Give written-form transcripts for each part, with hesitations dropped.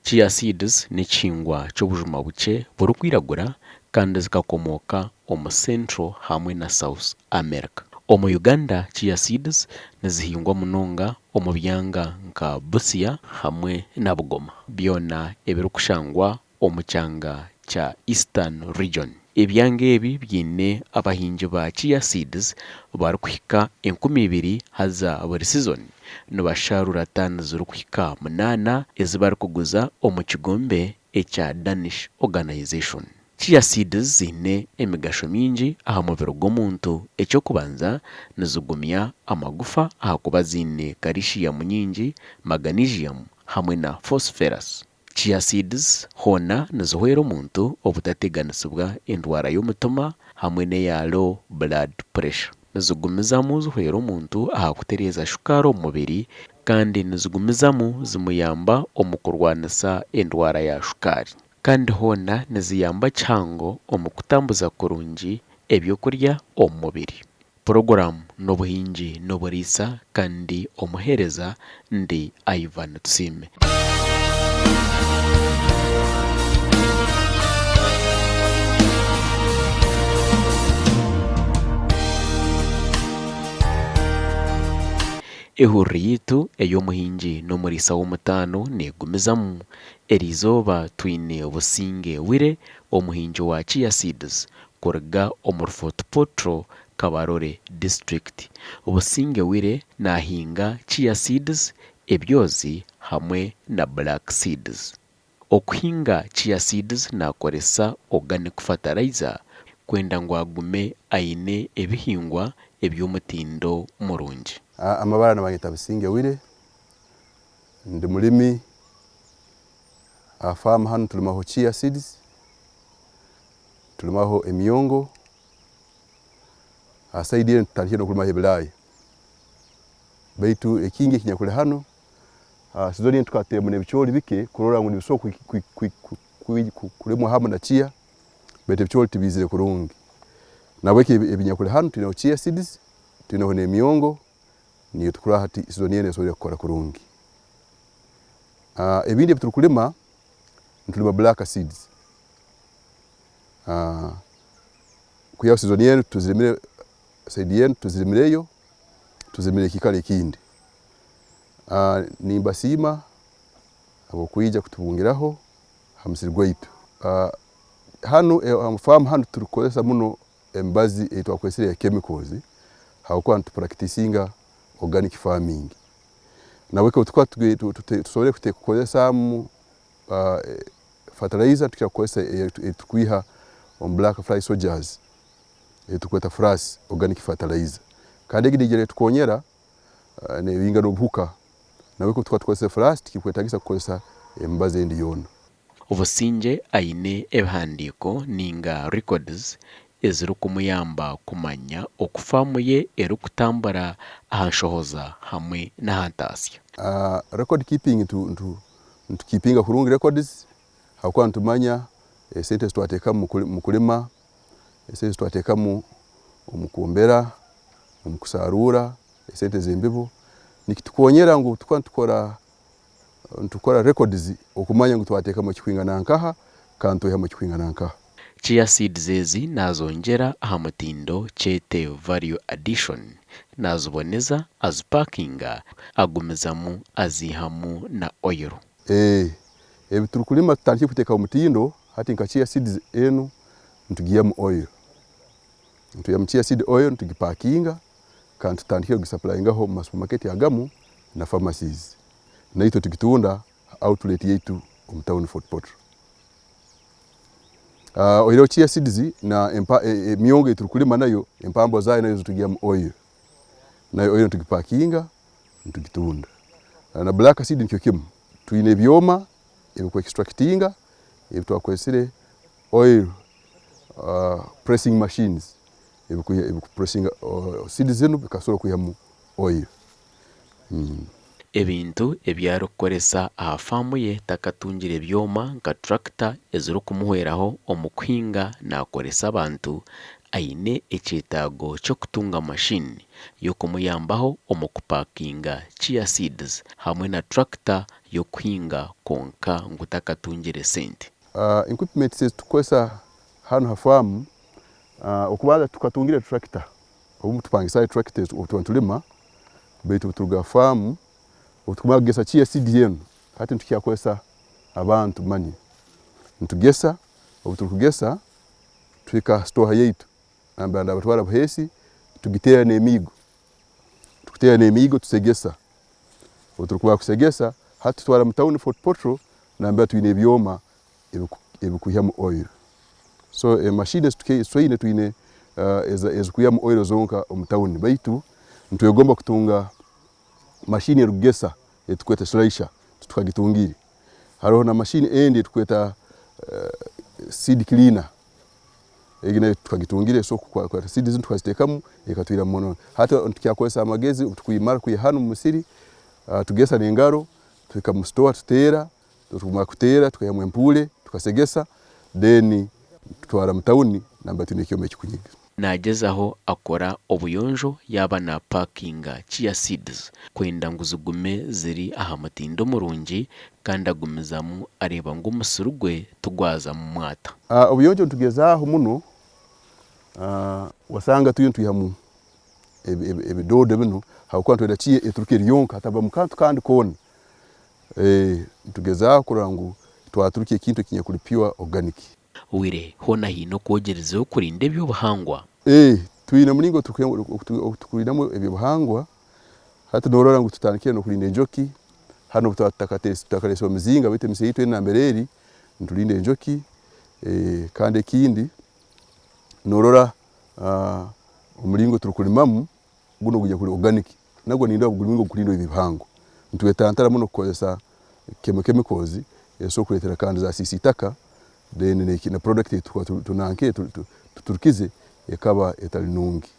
Chia Seeds ni kihingwa cy'obujuma buke burikwiragura kandi zikakomoka omu Central hamwe na South America. Omu Uganda Chia Seeds nizihingwa munonga omu byanga nka Busia hamwe na Bugoma, byona ebirikushangwa omu kyanga kya Eastern Region. Ebyanga ebi byine abahingi ba Chia Seeds barikuhika 20,000 haza buri season nibasharura tani zirikuhika 8 ezi barikuguza omu kigombe ekya Danish Organization. Chia Seeds zine emigasho mingi aha mubiri gw'omuntu. Ekyokubanza nizigumya amagufa ahakuba zine calcium nyingi, magnesium hamwe na phosphorus. Chia Seeds hoona nizihwera omuntu obutateganisibwa endwara y'omutima hamwe n'eya low blood pressure. Nizigumizamu zihwera omuntu aha kutereeza shukaari omu mubiri kandi nizigumizamu zimuyamba omu kurwanisa endwara ya shukaari. Kandi hoona niziyamba kihango omu kutambuza kurungi ebyokurya omu mubiri. Porogaramu n'obuhingi n'oburiisa kandi omuheereza ndi Ivan Tusime. Ehurri yitu ey'omuhingi n'omuriisa w'omutaano neegumizamu. Erizooba twine Businge Willy omuhingi wa Chia Seeds kuruga omu Fort Portal, Kabarole District. Businge Willy nahinga Chia Seeds, ebyozi hamwe na Black Seeds. Okuhinga Chia Seeds nakoresa organic fertilizer kwenda ngu agume aine ebihingwa eby'omutindo murungi. Amabara nabanyita Businge Willy, ndi mulimi farm hano tulimaho Chia Seeds, tulimaho emyongo, asaidi yenu tutandikire nokulimaho ebirayi. Baitu ekingi kinyakule hano sizoni tukatemu n'ebicooli bike kurora ngu nibisoko kulimwa hamwe na Chia, baitu ebicooli tibizire kurungi. Nabweki ebinyakule hano tulineho Chia Seeds, tulineho n'emyongo, niyo tukura hati sizoni yenu esobole kukora kurungi. Ebindi ebiturukulima ntulima Black Seeds. Kuya sizoni yenu tuzirimire saidi yenu tuzirimireyo, tuzirimire kikale kindi. Nimbasiima abokwija kutubungiraho hamusiri gwaitu. Hano farm hano turukozesa muno embazi etwakozesere ya chemicals hakuba ntupracticinga organic farming. Naweka tukwa tusobole kukozesa fertilizer tukakozesa etukwiha on black fly soldiers etukweta fras organic fertilizer. Kandi gidijere tukonyera ne winga n'obuhuka. Naweka tukwa tukozesa fras tukikwetagisa kukozesa embazi endi yona. Obusinge aine ebihandiiko ninga records ezirikumuyamba kumanya okufamu ye erikutambura ahanshohoza hamwe n'ahantasya. Record keeping keepinga kurungi records hakuba ntumanya sente twateka mu kulima, sente twateka mu kuombera, mu kusarura, sente zembibo nikitukonyera ngu tukora records okumanya ngu twateka mu kikwinga nankaha kanto ya mu kikwinga nankaha. Chia Seeds ezi nazongera aha mutindo kyete value addition, naziboneza azipakinga agumizamu azihamu na oil. Ebiturukulima tutandikire kuteka omutindo hati nka Chia Seeds enu ntugiyamu oil. Ntuyamu Chia Seed oil ntugipakinga kandi tutandikire kugisuplyingaho mu supermarket agamu na pharmacies. Naito tukitunda outlet yetu omu town Fort Portal. Oilo Chia Seeds na emyongo turukulima nayo empambo zayo nayo tugiyamu oil. Nayo oil tugipakinga ntugitunda. Na Black Seed nikyo kimu. Tuine byoma ebikwa extractinga ebitwakozesere oil pressing machines pressing seeds zenu bikasobola kuyamu oil. Ebintu ebyarukoresa aha famu ye takatungire byoma nka tractor ezirikumuhweraho omu kuhinga nakoresa abantu aine ekyetaago ky'okutunga mashini y'okumuyambaho omu kupakinga Chia Seeds hamwe na tractor y'okuhinga konka ngu takatungire sente. Equipment tukozesa hano ha farm okubanza tukatungire tractor obu tupangisa tractors obutulima baitu turuga farm otukumara kugesa Chia Seeds yenu hati tukyakozesa abantu mani ntugesa obutukugesa twika store yaitu nambanda abatwara buhesi tugitera n'emigo tukitera n'emigo tusegesa oturukuba kusegesa hati twara mu town Fort Portal nambanda twine ebyoma ebikuyamu oil. So machines tukiswine twine ezikuyamu oil zonka mu town baitu ntwegomba kutunga machine erugesa etukweta slasher tukagitungire. Hariho na machine endi tukweta seed cleaner egine tukagitungire so kwa seeds tukazitekamu ekatwira mono hata tukyakozesa amagezi tukuyimara kuyihanu mu musiri tugesa n'engaro twika mu store tutera tukumara kutera tukayamu empule tukasegesa then tutwara mu town namba tune kyome kikunyiga. Nagezaho akora obuyonjo yaba na parkinga Chia Seeds kwenda ngu zigume ziri aha mutindo murungi kandi agumizamu areba ngo umusuru gwe tugwaza mu mwata. Obuyonjo tugezaho muno wasanga tuyihamu ebidodo bino hakuba twenda Chia eturukira yonka hataba mukantu kandi kona tugezaho kurangu twaturukiye ikintu kinyakulipiwa organic. Wire hona hino kwogerezeho kurinda eby'obuhangwa. Twine mulingo tukurindamu eby'obuhangwa hati norora ngu tutandikire no kurinda enjoki hano tutakalesa omuzinga bite miseyitwe nambereri ntulinda enjoki kandi ekindi norora omulingo turukurimamu guno gujya kuri organic nagwo ninda omulingo kurinda eby'obuhangwa ntwetantara muno kukozesa chemicals so kuletera kandi za sisitaka then na product tunanke tuturukize ekaba etali nungi.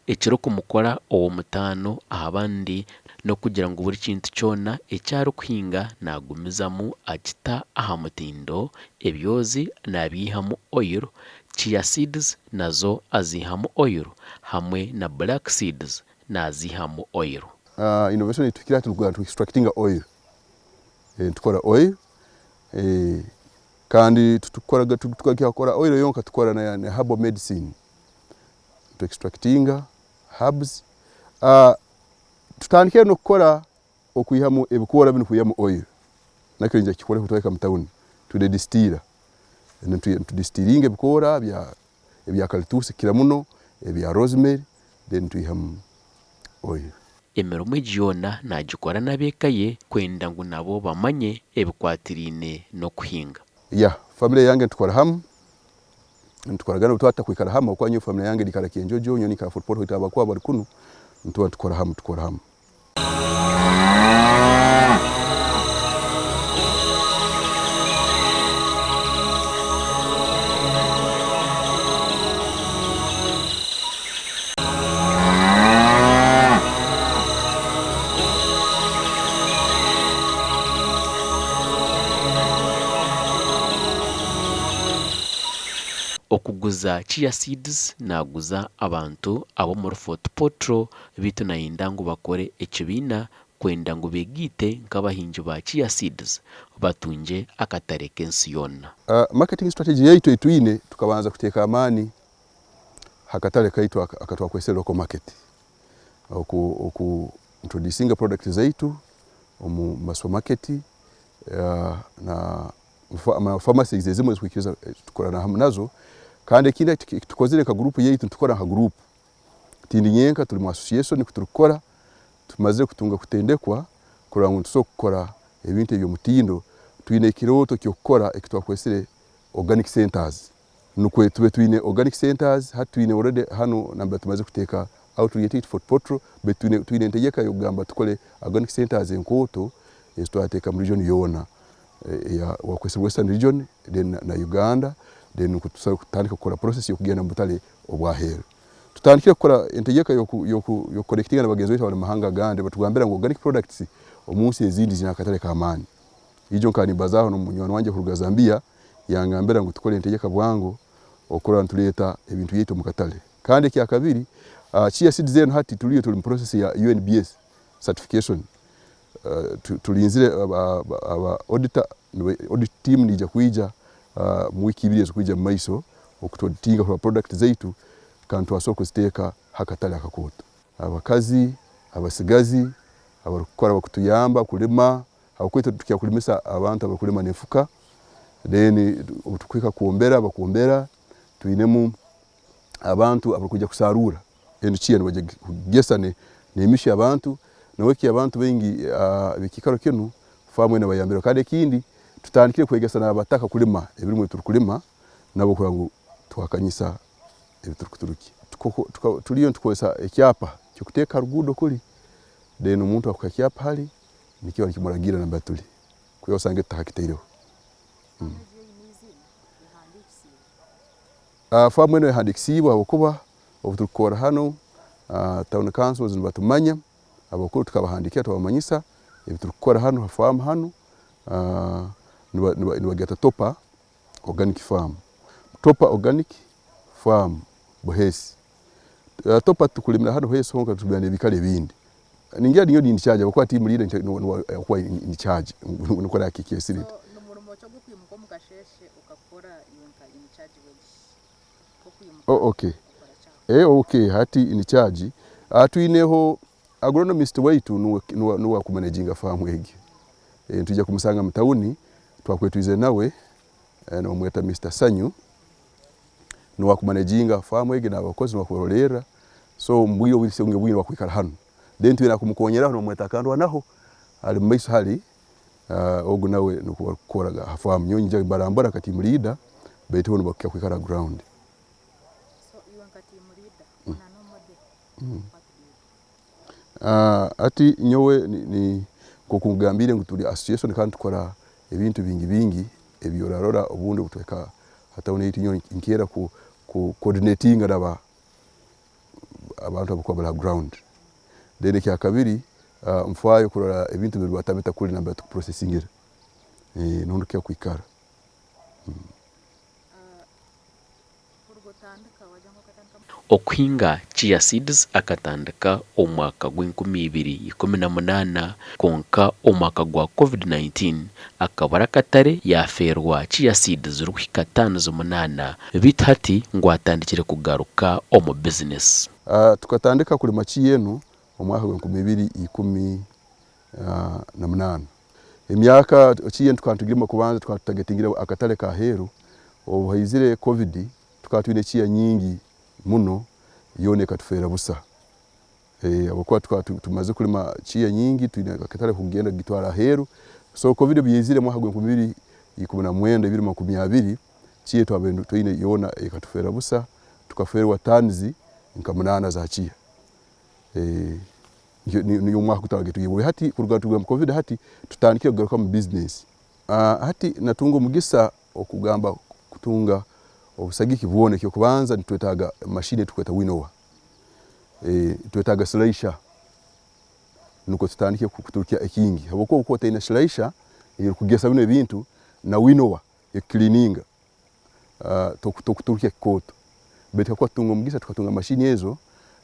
Ekiro kumukora owo mutano ahabandi no kugira ngo buri kintu cyona ecyaro kuhinga nagumizamu akita aha mutindo ebyozi nabihamu oil. Chia Seeds nazo azihamu oil hamwe na black seeds nazihamu oil. Innovation tukira tu extracting oil tukora oil kandi tukakora oil yonka tukora na herbal medicine to extracting herbs tutandikira no kukora okuyihamu ebikora bino kuyihamu oil nakirinja kikore kutweka mu town to the distiller and to distilling ebikora bya kalitusi kira muno ebya rosemary then tuyihamu oil. Emirimo ejyona nagikora nabekaye kwenda ngu nabo bamanye ebikwatirine no kuhinga. Family yange tukora hamu ntukoragana utwata kwikara hamu kwa nyo family yange dikara kienjojo nyoni ka football hitaba kwa bali kunu tukora hamu Okuguza Chia Seeds naguza abantu abo muri Fort Portal bitu nayinda ngo bakore ekibina kwenda ngo begite nk'abahingi ba Chia Seeds batunje akatare kensi yona. Marketing strategy yaitu etwine tukabanza kuteka amani hakatare kaitu akatwa kwese local market oku introducing product zaitu omu supermarket na pharmacies zimwe zikwikiza tukorana hamwe nazo kandi kinde tukozire ka group yaitu tukora ha group tindi nyenka tuli mu association kuturukora tumaze kutunga kutendekwa kurango tusokora ebintu ebyo mutindo twine kiroto cyo gukora ekitwa kwesire organic centers nukwe tube twine organic centers hatwine already hano namba tumaze kuteka outreach for Portal betwine ntegeka yo gamba tukole organic centers enkoto estwateka mu region yona ya wakwese western region then na Uganda then kutandika gukora process yo kugenda mbutale obwahero tutandikira gukora entegeka yo connecting na bagenzi betu mahanga gande batugambira ngo organic products omunsi ezindi zinakatale kamani ijo nkani bazaho no munywano wanje ku Zambia yangambira ngo tukole entegeka bwango okora ntuleta ebintu yetu mu katale. Kandi kya kabiri Chia Seeds zeno hati tuli process ya UNBS certification. Tulinzire aba audit team nija kuija mu wiki ibiri kuija mu maiso okutotinga kwa product zaitu kantu asoko ziteka hakatale akakoto. Abakazi, abasigazi, abakora bakutuyamba kulima, abakwita tukia kulimisa abantu abakulima nefuka. Then tukwika kuombera bakuombera tuinemu abantu abakuja kusarura. Eno Chia baje kugesane nemisha abantu naweki abantu bengi bikikaro kinu famwe na bayambira kade kindi tutandikire kwegesana abataka kulima ebirimwe turukulima nabo kurangu twakanyisa ebiturukuturuki tuliyo tukoesa ekyapa cyo kuteka rugudo kuli then umuntu akakyapa hali nikiwa nikimuragira namba tuli kuyo sange takiteiro famwe no handikisibo abokuba obutukora hano town councils nibatumanya abakuru tukabahandikia tubamanyisa ebitukora hano hafamu hano nibageta topa organic farm Buhesi topa tukulimira hano Buhesi honka tubane bikale bindi ningia niyo ni charge bakwa team leader kwa in charge nukora yakiki Seed n'umurumo cyo gukwimuka mu kasheshe ukakora yonka in charge okay okay hati in charge tuineho agronomist waitu nuwa kumanaginga farm egi tujja kumusanga mtauni twakwetuize nawe no mweta Mr. Sanyu nuwa kumanaginga farm egi na abakozi bakorolera so mbwiyo wisenge bwino wakwikara hano then twina kumukonyera no mweta kandi wanaho ali maiso hali ogu nawe nukukoraga farm nyonje barambara kati mlida beto no bakya kwikara ground so iwan kati mlida na no mode ati nyowe ni kokugambire ngutuli association kandi tukora ebintu bingi ebyorarora obundi butweka hata uneti nyo inkera ku coordinating araba abantu abakobala ground dede kya kabiri mfayo kurora ebintu biru batabeta kuli namba tu processing nondo kya kwikara okuhinga Chia Seeds akatandika omwaka gw'2018 konka omwaka gwa COVID-19 akabara katare yaferwa Chia Seeds ruhika 5 bitati ngwatandikire kugaruka omu business tukatandika kuli machi yenu omwaka gw'2018 emyaka Chia tukantugirima kubanza tukatagetingira akatale ka heru obuhaizire COVID tukatwine Chia nyingi muno yone katufera busa abakwa tumaze kulima Chia nyingi twina katale kugenda gitwara heru so COVID byizire mu hagwe 2019 Chia twabendo twine yona ekatufera busa tukaferwa tanzi nkamunana za Chia ni umwaka kutagetu yiwe hati kurugatuga mu COVID hati tutandikira kugaruka mu business hati natungo mugisa okugamba kutunga obusagiki buone kyo kubanza nitwetaga machine tukweta winnower twetaga slasher nuko tutandike kuturukia ekingi haboko ukota ina slasher iri kugesa bino bintu na winnower ya cleaninga tukuturukia koto beta kwa tungo mugisa tukatunga machine ezo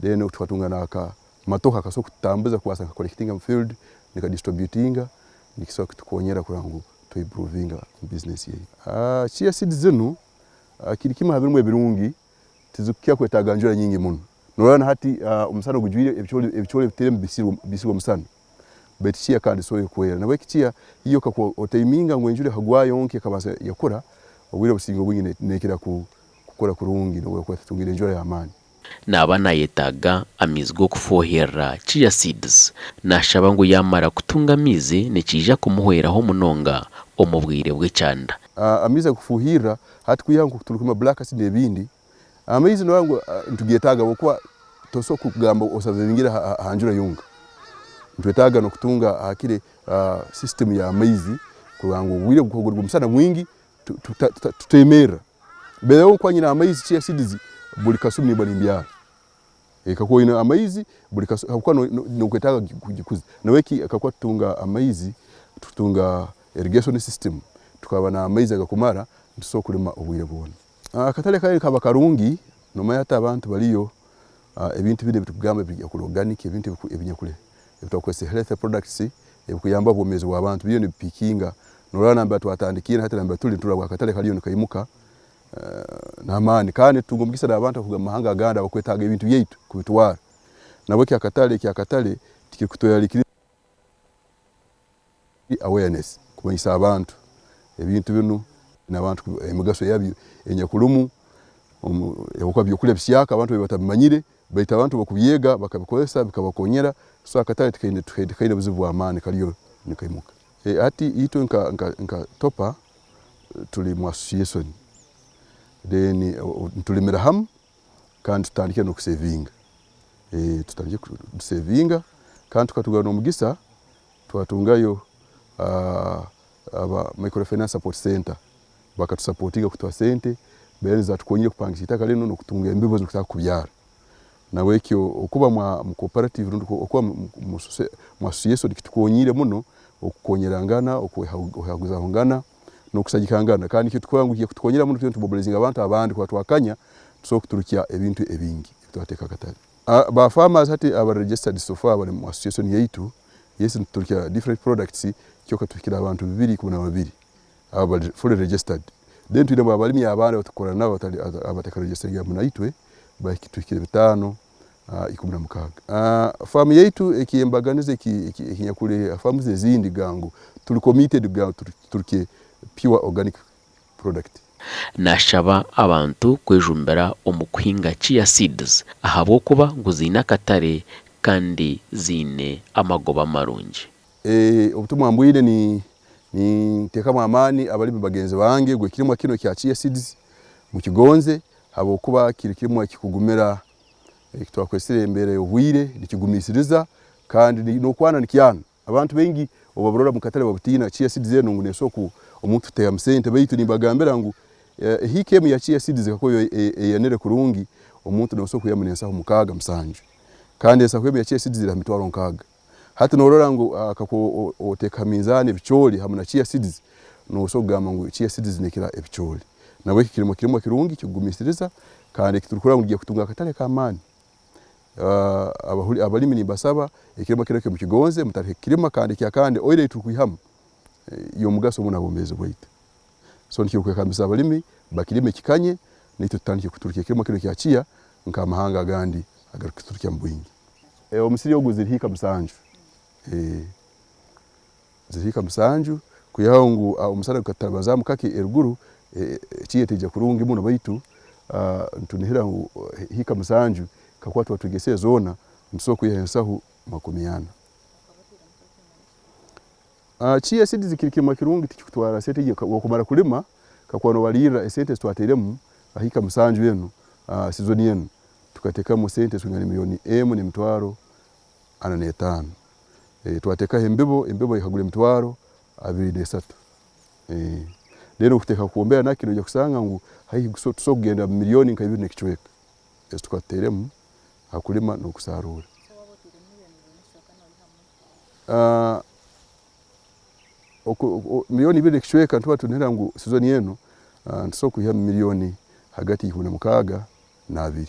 then tukatunga naka matoka kaso kutambuza kwasa collecting field nika distributinga nikiso kutukonyera kurangu to improving business ye Chia Seeds zenu kirikima habirumwe birungi tizukia kwetaga njura nyingi muno norana hati umusano gujwire ebichole bitere bisigo musano beti Chia kandi soye kwera nawe Chia iyo kako otaiminga ngwenjure hagwayo onke kabasa yakora obwire busingo bwingine nekira kukora kurungi no kwetungire njura ya amani nabana yetaga amizgo kufohera Chia Seeds nashaba ngo yamara kutunga mize nekija kumuhweraho munonga omubwire bw'ecanda amiza kufuhira hati kuyangu tulukuma black seed ebindi amizi no wangu ntugetaga bokwa toso kugamba osavingira hanjura yunga ntwetaga no kutunga akire system ya amizi kuyangu wire kugurwa musana mwingi tutemera bero kwa nyina amizi Chia Seeds buli kasumni balimbyara ekako ina amizi buli kasu hakwa no kwetaga kujikuza naweki akakwa tunga amizi tutunga irrigation system tukaba na amizi agakumara ntuso kulima obwire bwone Akatale kali kaba karungi noma yata abantu baliyo ebintu bine bitugamba bya organic ebintu ebinyakule ebitakwese health products ebikuyamba bwomezi bw'abantu byo nibipikinga norana mba twatandikira hata namba tuli ntula akatale kaliyo nikaimuka n'amaani kandi tugomugisa abantu kuga mahanga aganda bakwetaga ebintu byaitu kubitwara nabo akatale tikikutoyalikira awareness kumanyisa abantu ebintu bino n'abantu emigaso yabyo enyakulumu yakwa byokule bisyaka abantu batabimanyire baita abantu bakubiyega bakabikozesa bikabakonyera so akatale tikaine buzibu amani kaliyo nikaimuka ati ito nka topa tuli mu association then tulimira ham kandi tutandike no kusavinga tutandike kusavinga kandi tukatugana omugisa twatungayo aba microfinance support center bakatusapotinga kutwa sente beleza tukonyire kupangisha itaka leno no kutunga embibo zokutaka kubyara nawe ekyo okuba mu cooperative rundo okuba mu association kitukonyire muno okukonyerangana okuhaguza hongana no kusajikangana kandi kitwangukiye kutukonyera muno tubobolezinga abantu abandi kwa twakanya tusokuturukya ebintu ebingi twateka akatale ba farmers hati aba registered so far bali mu association yaitu yesi tuturukya different products kyo katukira abantu 212 aba fully registered then tudemo abalimi abandi batukora nabo abateka register mu naitwe bakitukira 5 16 farm yaitu ekiyembaganize ikinyakule farm zezindi gangu tuli committed gangu turike pure organic product nashaba abantu kwejumbera omukuhinga Chia Seeds ahabo kuba nguzina katare kandi zine amagoba marungi obutumwa mbwire ni tekamu amani abalimi bagenzi bange gwe kirimo kino kya Chia Seeds mu kigonze habo kuba kirimo kikugumera kitwakwesire imbere obwire nikigumisiriza kandi no kwana nikyana abantu bengi obaburora mu katale babutina Chia Seeds zeno ngune soku omuntu teya msente beitu nimbagambira ngu hikemu ya Chia Seeds kakoyo yanere kurungi omuntu no soku yamunensa mukaga msanje kandi esa kwemu ya Chia Seeds zira mitwaro nkaga hata norora ngu akako oteka mizane bicholi hamuna Chia Seeds no soku gama ngu Chia Seeds nekira ebicholi nawe kirimo kirungi kigumisiriza kandi kiturukura ngiye kutunga akatale kamani abalimi nimbasaba ekirimo kireke mu kigonze mutare kirima kandi kyakande oire tukwihamu yo mugaso muna bomeze bwite so nikyo kambisa abalimi bakirime kikanye nitutandike kuturukya kirimo kino kya Chia nka mahanga gandi agarukiturukya mu Buhingi omusiri oguzirihika musanju zirihika musanju kuyahungu umusara katabaza mukaki eruguru Chia tija kurungi muno baitu ntunihira ngu hika musanju kakwatu watugese zona nsoko yahensahu makomiyana Chia Seeds zikirikima kirungi tikutwara sete wakumara kulima kakwano walira sente twateremu ahika musanju yenu season yenu tukateka mu sente sungani milioni ni mtwaro ana 5 twateka embibo ihagule mtwaro 23 lero kuteka kuombea nakino ya kusanga ngu hayi tusogenda milioni nka 2 nekichweka tukateremu hakulima no kusarura milioni 2 nekichweka ntwa tunera ngu season yenu nsoku ya milioni hagati 16 na 2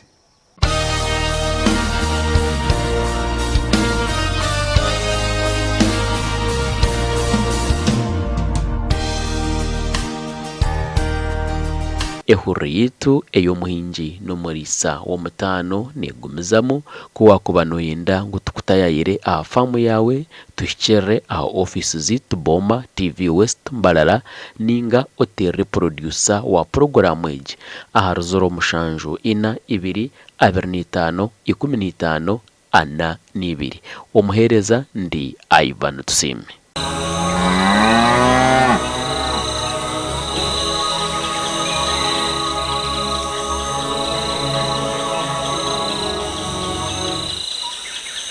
ehuriyitu eyomuhingi n'omurisa w'omutano negumizamu kuwa kubano yenda ngu tukutayayire aha famu yawe tuhikirire aha offices tuboma TV West Mbalala ninga oteri producer wa programu egi aha ruzoro mushanju 4 2 2 5 15 42 omuhereza ndi Ivan Tusime.